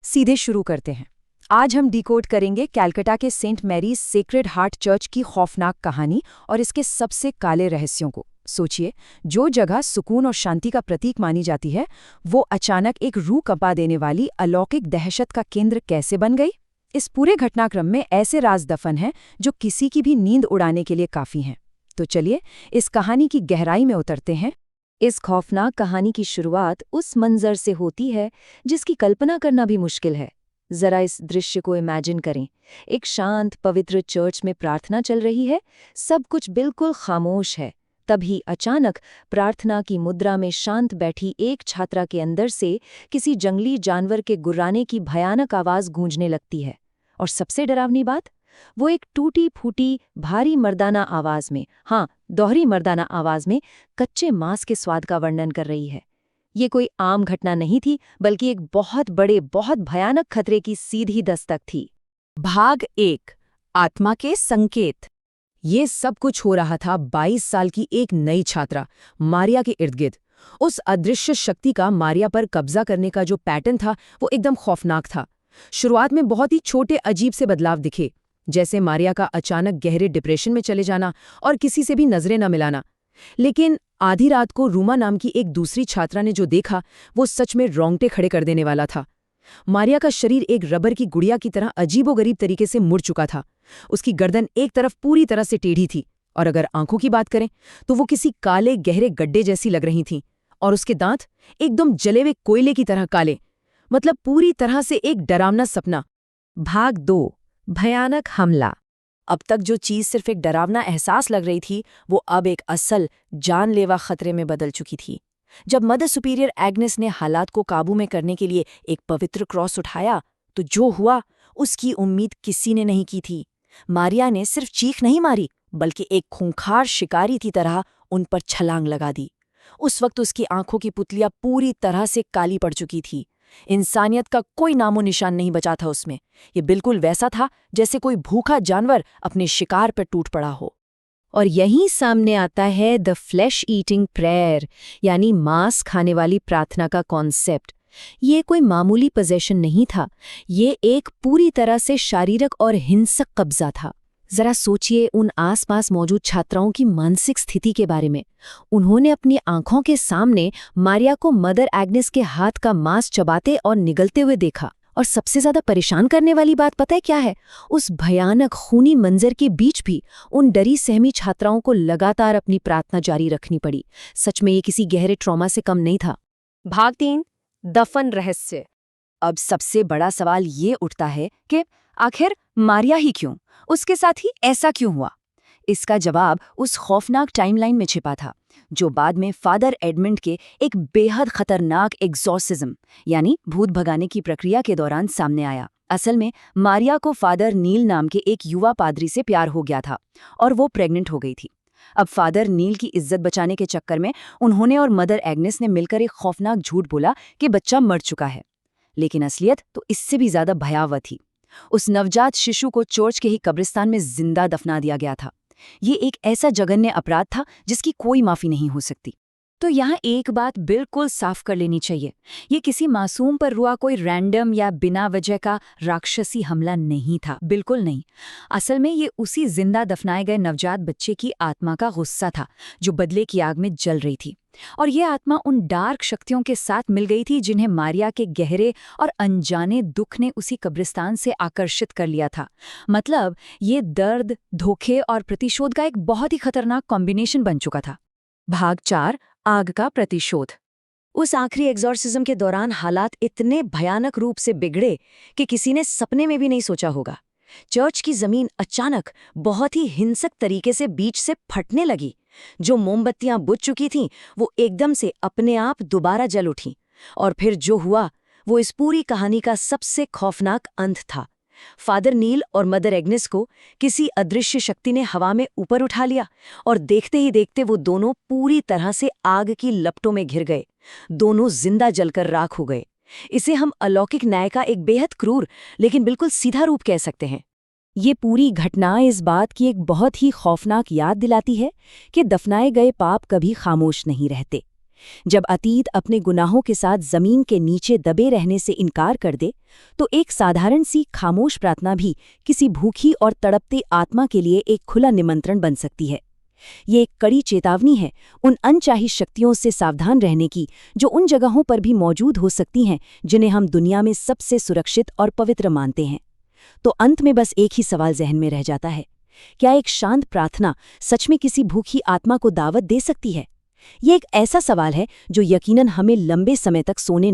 सीधे शुरू करते हैं। आज हम डिकोड करेंगे कैलकाटा के Saint Mary's Sacred Heart Church की खौफनाक कहानी और इसके सबसे काले रहस्यों को। सोचिए, जो जगह सुकून और शांति का प्रतीक मानी जाती है, वो अचानक एक रूह कंपा देने वाली अलौकिक दहशत का केंद्र कैसे बन गई? इस पूरे घटनाक्रम में ऐसे राज दफन हैं जो किसी की भी नींद उड़ाने के लिए काफ़ी हैं। तो चलिए, इस कहानी की गहराई में उतरते हैं। इस खौफनाक कहानी की शुरुआत उस मंजर से होती है जिसकी कल्पना करना भी मुश्किल है। जरा इस दृश्य को इमेजिन करें। एक शांत पवित्र चर्च में प्रार्थना चल रही है, सब कुछ बिल्कुल खामोश है। तभी अचानक प्रार्थना की मुद्रा में शांत बैठी एक छात्रा के अंदर से किसी जंगली जानवर के गुर्राने की भयानक आवाज गूंजने लगती है। और सबसे डरावनी बात, वो एक टूटी फूटी भारी मर्दाना आवाज में, हाँ, दोहरी मर्दाना आवाज में कच्चे मांस के स्वाद का वर्णन कर रही है। ये कोई आम घटना नहीं थी, बल्कि एक बहुत बड़े, बहुत भयानक खतरे की सीधी दस्तक थी। भाग 1, आत्मा के संकेत। ये सब कुछ हो रहा था 22 साल की एक नई छात्रा मारिया के इर्द गिर्द। उस अदृश्य शक्ति का मारिया पर कब्जा करने का जो पैटर्न था, वो एकदम खौफनाक था। शुरुआत में बहुत ही छोटे अजीब से बदलाव दिखे, जैसे मारिया का अचानक गहरे डिप्रेशन में चले जाना और किसी से भी नजरें न मिलाना। लेकिन आधी रात को रूमा नाम की एक दूसरी छात्रा ने जो देखा, वो सच में रोंगटे खड़े कर देने वाला था। मारिया का शरीर एक रबर की गुड़िया की तरह अजीबोगरीब तरीके से मुड़ चुका था। उसकी गर्दन एक तरफ पूरी तरह से टेढ़ी थी, और अगर आंखों की बात करें तो वो किसी काले गहरे गड्ढे जैसी लग रही थीं। और उसके दांत एकदम जले हुए कोयले की तरह काले, मतलब पूरी तरह से एक डरावना सपना। भाग 2, भयानक हमला। अब तक जो चीज सिर्फ एक डरावना एहसास लग रही थी, वो अब एक असल जानलेवा खतरे में बदल चुकी थी। जब मदर सुपीरियर एग्नेस ने हालात को काबू में करने के लिए एक पवित्र क्रॉस उठाया, तो जो हुआ उसकी उम्मीद किसी ने नहीं की थी। मारिया ने सिर्फ चीख नहीं मारी, बल्कि एक खूंखार शिकारी की तरह उन पर छलांग लगा दी। उस वक्त उसकी आंखों की पुतलियां पूरी तरह से काली पड़ चुकी थी। इंसानियत का कोई नामो निशान नहीं बचा था उसमें। ये बिल्कुल वैसा था जैसे कोई भूखा जानवर अपने शिकार पर टूट पड़ा हो। और यहीं सामने आता है द फ्लैश ईटिंग प्रेयर, यानी मांस खाने वाली प्रार्थना का कॉन्सेप्ट। ये कोई मामूली पोजेशन नहीं था, ये एक पूरी तरह से शारीरिक और हिंसक कब्जा था। जरा सोचिए उन आसपास मौजूद छात्राओं की मानसिक स्थिति के बारे में। उन्होंने अपनी आंखों के सामने मारिया को मदर एग्नेस के हाथ का मांस चबाते और निगलते हुए देखा। और सबसे ज्यादा परेशान करने वाली बात पता है क्या है? उस भयानक खूनी मंजर के बीच भी उन डरी सहमी छात्राओं को लगातार अपनी प्रार्थना जारी रखनी पड़ी। सच में ये किसी गहरे ट्रॉमा से कम नहीं था। भाग 3, दफन रहस्य। अब सबसे बड़ा सवाल ये उठता है कि आखिर मारिया ही क्यों, उसके साथ ही ऐसा क्यों हुआ? इसका जवाब उस खौफनाक टाइमलाइन में छिपा था, जो बाद में फादर एडमंड के एक बेहद खतरनाक एग्जॉर्सिज्म यानी भूत भगाने की प्रक्रिया के दौरान सामने आया। असल में मारिया को फादर नील नाम के एक युवा पादरी से प्यार हो गया था और वो प्रेग्नेंट हो गई थी। अब फादर नील की इज्जत बचाने के चक्कर में उन्होंने और मदर एग्नेस ने मिलकर एक खौफनाक झूठ बोला कि बच्चा मर चुका है। लेकिन असलियत तो इससे भी ज्यादा भयावह थी। उस नवजात शिशु को चर्च के ही कब्रिस्तान में जिंदा दफना दिया गया था। ये एक ऐसा जघन्य अपराध था जिसकी कोई माफी नहीं हो सकती। तो यहाँ एक बात बिल्कुल साफ कर लेनी चाहिए, ये किसी मासूम पर हुआ कोई रैंडम या बिना वजह का राक्षसी हमला नहीं था, बिल्कुल नहीं। असल में ये उसी जिंदा दफनाए गए नवजात बच्चे की आत्मा का गुस्सा था, जो बदले की आग में जल रही थी। और ये आत्मा उन डार्क शक्तियों के साथ मिल गई थी जिन्हें मारिया के गहरे और अनजाने दुख ने उसी कब्रिस्तान से आकर्षित कर लिया था। मतलब ये दर्द, धोखे और प्रतिशोध का एक बहुत ही खतरनाक कॉम्बिनेशन बन चुका था। भाग 4, आग का प्रतिशोध। उस आखिरी एग्जॉर्सिज्म के दौरान हालात इतने भयानक रूप से बिगड़े कि किसी ने सपने में भी नहीं सोचा होगा। चर्च की जमीन अचानक बहुत ही हिंसक तरीके से बीच से फटने लगी। जो मोमबत्तियां बुझ चुकी थीं, वो एकदम से अपने आप दोबारा जल उठीं। और फिर जो हुआ, वो इस पूरी कहानी का सबसे खौफनाक अंत था। फादर नील और मदर एग्नेस को किसी अदृश्य शक्ति ने हवा में ऊपर उठा लिया और देखते ही देखते वो दोनों पूरी तरह से आग की लपटों में घिर गए। दोनों जिंदा जलकर राख हो गए। इसे हम अलौकिक न्याय का एक बेहद क्रूर लेकिन बिल्कुल सीधा रूप कह सकते हैं। ये पूरी घटना इस बात की एक बहुत ही खौफनाक याद दिलाती है कि दफनाए गए पाप कभी खामोश नहीं रहते। जब अतीत अपने गुनाहों के साथ जमीन के नीचे दबे रहने से इनकार कर दे, तो एक साधारण सी खामोश प्रार्थना भी किसी भूखी और तड़पती आत्मा के लिए एक खुला निमंत्रण बन सकती है। ये एक कड़ी चेतावनी है उन अनचाही शक्तियों से सावधान रहने की, जो उन जगहों पर भी मौजूद हो सकती हैं जिन्हें हम दुनिया में सबसे सुरक्षित और पवित्र मानते हैं। तो अंत में बस एक ही सवाल जहन में रह जाता है, क्या एक शांत प्रार्थना सच में किसी भूखी आत्मा को दावत दे सकती है? ये एक ऐसा सवाल है जो यकीनन हमें लंबे समय तक सोने